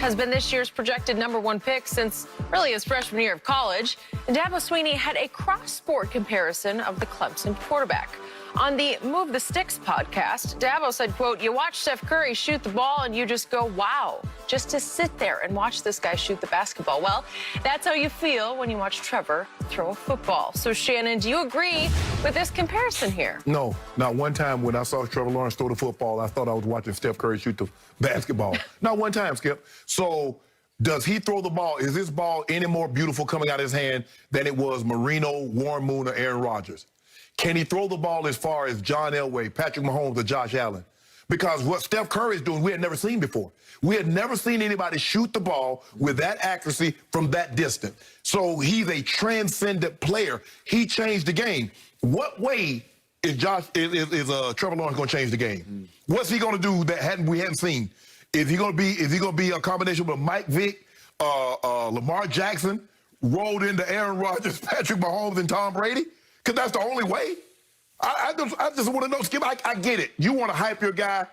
has been this year's projected #1 pick since really his freshman year of college. And Dabo Swinney had a cross-sport comparison of the Clemson quarterback. On the Move the Sticks podcast, Dabo said, quote, "You watch Steph Curry shoot the ball and you just go, wow, just to sit there and watch this guy shoot the basketball." Well, that's how you feel when you watch Trevor throw a football. So, Shannon, do you agree with this comparison here? No, not one time when I saw Trevor Lawrence throw the football, I thought I was watching Steph Curry shoot the basketball. Not one time, Skip. So, does he throw the ball? Is this ball any more beautiful coming out of his hand than it was Marino, Warren Moon, or Aaron Rodgers? Can he throw the ball as far as John Elway, Patrick Mahomes, or Josh Allen? Because what Steph Curry is doing, we had never seen before. We had never seen anybody shoot the ball with that accuracy from that distance. So he's a transcendent player. He changed the game. What way is Trevor Lawrence going to change the game? What's he going to do that we hadn't seen? Is he going to be a combination with Mike Vick, Lamar Jackson, rolled into Aaron Rodgers, Patrick Mahomes, and Tom Brady? Because that's the only way. I just want to know, Skip, I get it. You want to hype your guy,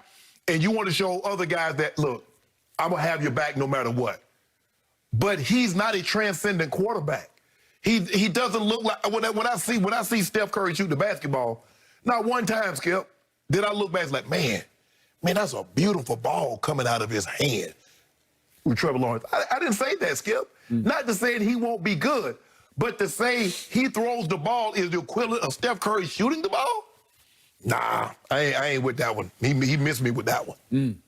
and you want to show other guys that, look, I'm going to have your back no matter what. But he's not a transcendent quarterback. He doesn't look like, when I see Steph Curry shoot the basketball, not one time, Skip, did I look back and like, man, that's a beautiful ball coming out of his hand with Trevor Lawrence. I didn't say that, Skip. Not to say that he won't be good, but to say he throws the ball is the equivalent of Steph Curry shooting the ball? Nah, I ain't with that one. He missed me with that one.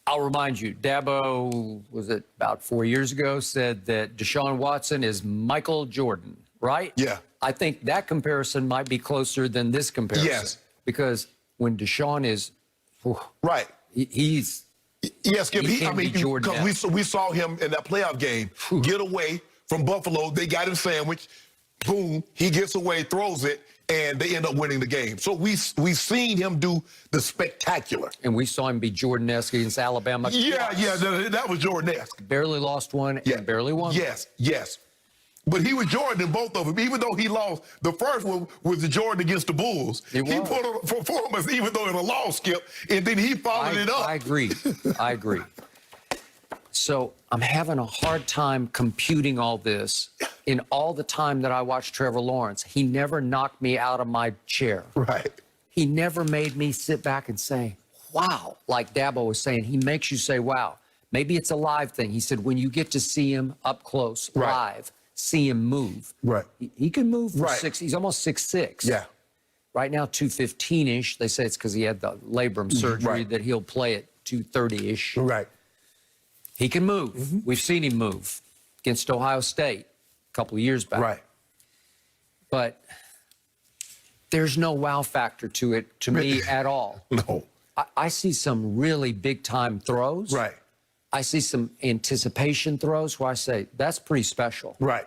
I'll remind you, Dabo, was it about 4 years ago, said that Deshaun Watson is Michael Jordan, right? Yeah. I think that comparison might be closer than this comparison. Yes. Because when Deshaun is, right, he's... Yes, Skip, because we saw him in that playoff game get away from Buffalo. They got him sandwiched. Boom, he gets away, throws it, and they end up winning the game. So we've seen him do the spectacular. And we saw him be Jordan-esque against Alabama. Yeah, that was Jordan-esque. Barely lost one and barely won. Yes. But he was Jordan in both of them, even though he lost. The first one was the Jordan against the Bulls. He put on a performance, even though it was a loss, Skip, and then he followed it up. I agree. So I'm having a hard time computing all this. In all the time that I watched Trevor Lawrence, he never knocked me out of my chair. Right. He never made me sit back and say, wow, like Dabo was saying. He makes you say, wow. Maybe it's a live thing. He said, when you get to see him up close, live, see him move. Right. He can move for 6. He's almost 6'6". Yeah. Right now, 215-ish. They say it's because he had the labrum surgery that he'll play at 230-ish. Right. He can move. We've seen him move against Ohio State a couple of years back. Right. But there's no wow factor to it, to me, at all. No. I see some really big-time throws. Right. I see some anticipation throws where I say, that's pretty special. Right.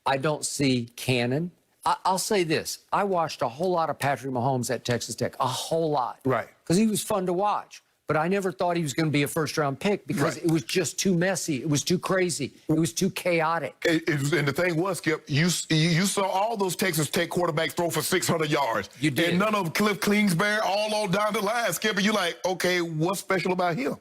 I don't see cannon. I'll say this. I watched a whole lot of Patrick Mahomes at Texas Tech, a whole lot. Right. Because he was fun to watch. But I never thought he was going to be a first-round pick because it was just too messy. It was too crazy. It was too chaotic. And the thing was, Skip, you saw all those Texas Tech quarterbacks throw for 600 yards. You did. And none of them, Cliff Kingsbury, all on down the line, Skip. And you're like, okay, what's special about him?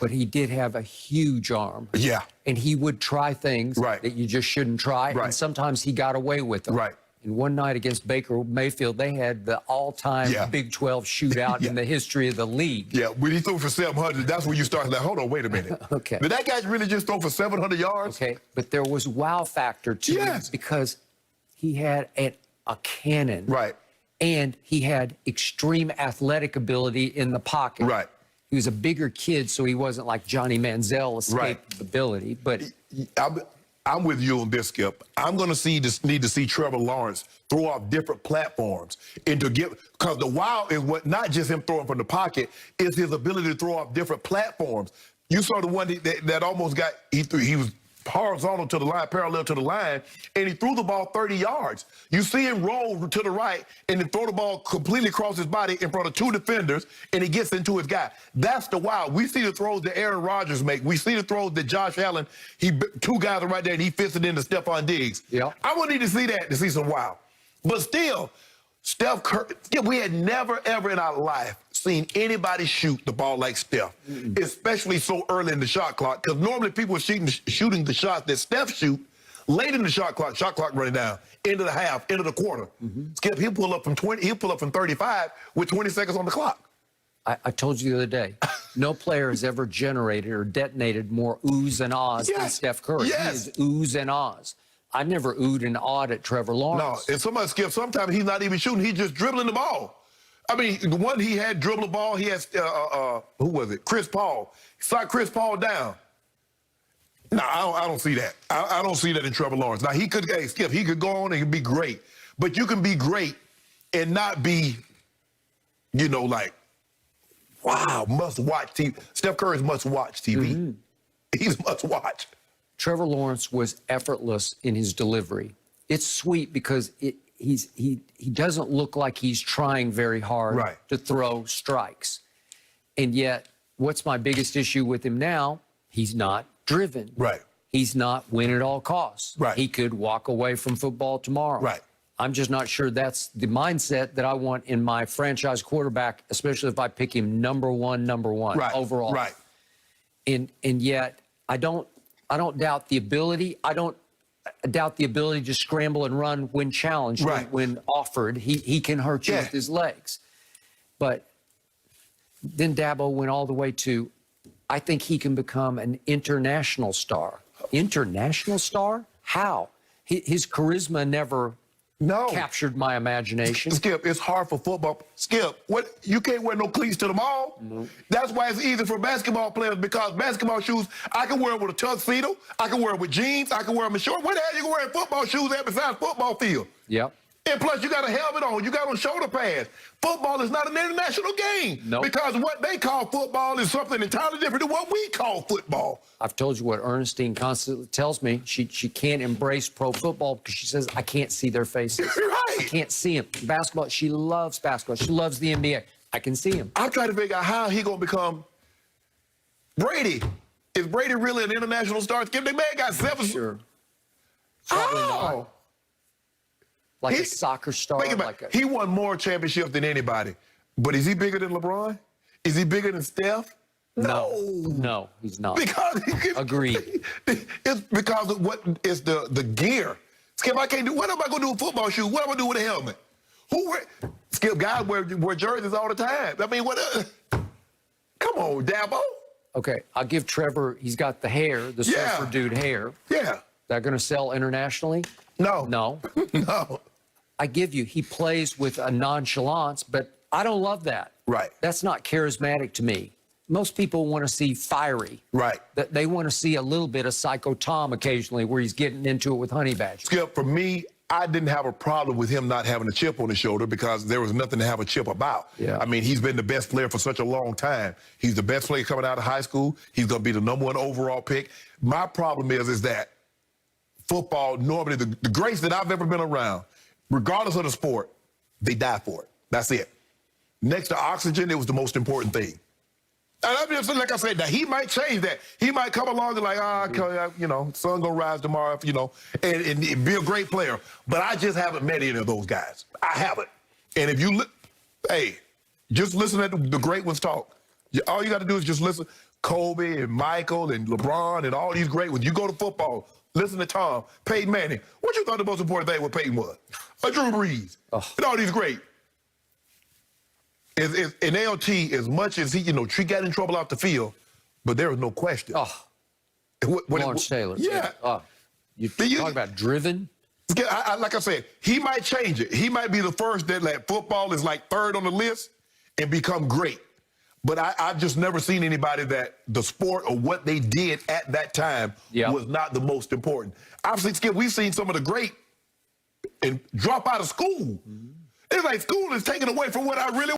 But he did have a huge arm. Yeah. And he would try things that you just shouldn't try. And sometimes he got away with them. Right. And one night against Baker Mayfield, they had the all-time Big 12 shootout in the history of the league. Yeah, when he threw for 700, that's when you start like, hold on, wait a minute. Okay. Did that guy really just throw for 700 yards? Okay, but there was wow factor to it because he had a cannon. Right. And he had extreme athletic ability in the pocket. Right. He was a bigger kid, so he wasn't like Johnny Manziel escapability. But I'm with you on this, Skip. I'm going to need to see Trevor Lawrence throw off different platforms and to get, because the wow is what, not just him throwing from the pocket, it's his ability to throw off different platforms. You saw the one that almost got, he was horizontal to the line, parallel to the line, and he threw the ball 30 yards. You see him roll to the right and then throw the ball completely across his body in front of 2 defenders, and he gets into his guy. That's the wow. We see the throws that Aaron Rodgers make. We see the throws that Josh Allen, 2 guys are right there, and he fits it into Stephon Diggs. Yeah. I would need to see that to see some wow. But still, Steph Curry, we had never, ever in our life seen anybody shoot the ball like Steph, especially so early in the shot clock, because normally people are shooting the shots that Steph shoot late in the shot clock running down, into the half, into the quarter. Skip, he'll pull up from 35 with 20 seconds on the clock. I told you the other day, no player has ever generated or detonated more oohs and ahs than Steph Curry. Yes. He is oohs and ahs. I never oohed and awed at Trevor Lawrence. No, and Skip, sometimes he's not even shooting. He's just dribbling the ball. I mean, the one he had dribble the ball, he has, who was it? Chris Paul. He shot Chris Paul down. No, I don't see that. I don't see that in Trevor Lawrence. Now, Skip, he could go on and be great. But you can be great and not be, like, wow, must-watch TV. Steph Curry's must-watch TV. He's must-watch. Trevor Lawrence was effortless in his delivery. It's sweet because he doesn't look like he's trying very hard to throw strikes. And yet, what's my biggest issue with him now? He's not driven. Right. He's not win at all costs. Right. He could walk away from football tomorrow. Right. I'm just not sure that's the mindset that I want in my franchise quarterback, especially if I pick him number one overall. Right. And yet I don't doubt the ability. I don't doubt the ability to scramble and run when challenged, when offered. He can hurt you with his legs. But then Dabo went all the way to, I think he can become an international star. International star? How? His charisma never captured my imagination. Skip, it's hard for football. Skip, you can't wear no cleats to the mall. That's why it's easy for basketball players, because basketball shoes, I can wear it with a tuxedo, I can wear it with jeans, I can wear them in shorts. Where the hell you can wear football shoes at besides football field? Yep. And plus, you got a helmet on. You got on shoulder pads. Football is not an international game. Because what they call football is something entirely different than what we call football. I've told you what Ernestine constantly tells me. She can't embrace pro football because she says, I can't see their faces. Right. I can't see them. Basketball, she loves basketball. She loves the NBA. I can see him. I'm trying to figure out how he going to become Brady. Is Brady really an international star? Skip, the man got 7. Sure. Probably not. Like a soccer star. He won more championships than anybody. But is he bigger than LeBron? Is he bigger than Steph? No, he's not. Because agreed. It's because of what is the gear. Skip, I can't do. What am I going to do with football shoes? What am I going to do with a helmet? Skip, guys wear jerseys all the time. I mean, what? Come on, Dabo. Okay, I'll give Trevor. He's got the hair, the surfer dude hair. Yeah. That going to sell internationally? No. No. No. I give you, he plays with a nonchalance, but I don't love that. Right. That's not charismatic to me. Most people want to see fiery. Right. They want to see a little bit of Psycho Tom occasionally where he's getting into it with Honey Badger. Skip, for me, I didn't have a problem with him not having a chip on his shoulder because there was nothing to have a chip about. Yeah. I mean, he's been the best player for such a long time. He's the best player coming out of high school. He's going to be the #1 overall pick. My problem is that football, normally the greats that I've ever been around, regardless of the sport, they die for it. That's it. Next to oxygen, it was the most important thing. And I'm just like I said, now he might change that. He might come along and like, sun gonna rise tomorrow, and be a great player. But I just haven't met any of those guys. I haven't. And if you just listen to the great ones talk. All you got to do is just listen. Kobe and Michael and LeBron and all these great ones. You go to football. Listen to Tom, Peyton Manning. What you thought the most important thing with Peyton was? Drew Brees. And all these great. In ALT, as much as he, Tree got in trouble off the field, but there was no question. Lawrence Taylor. Yeah. You talk about driven? Like I said, he might change it. He might be the first that football is like 3rd on the list and become great. But I've just never seen anybody that the sport or what they did at that time was not the most important. Obviously, Skip, we've seen some of the great and drop out of school. It's like school is taken away from what I really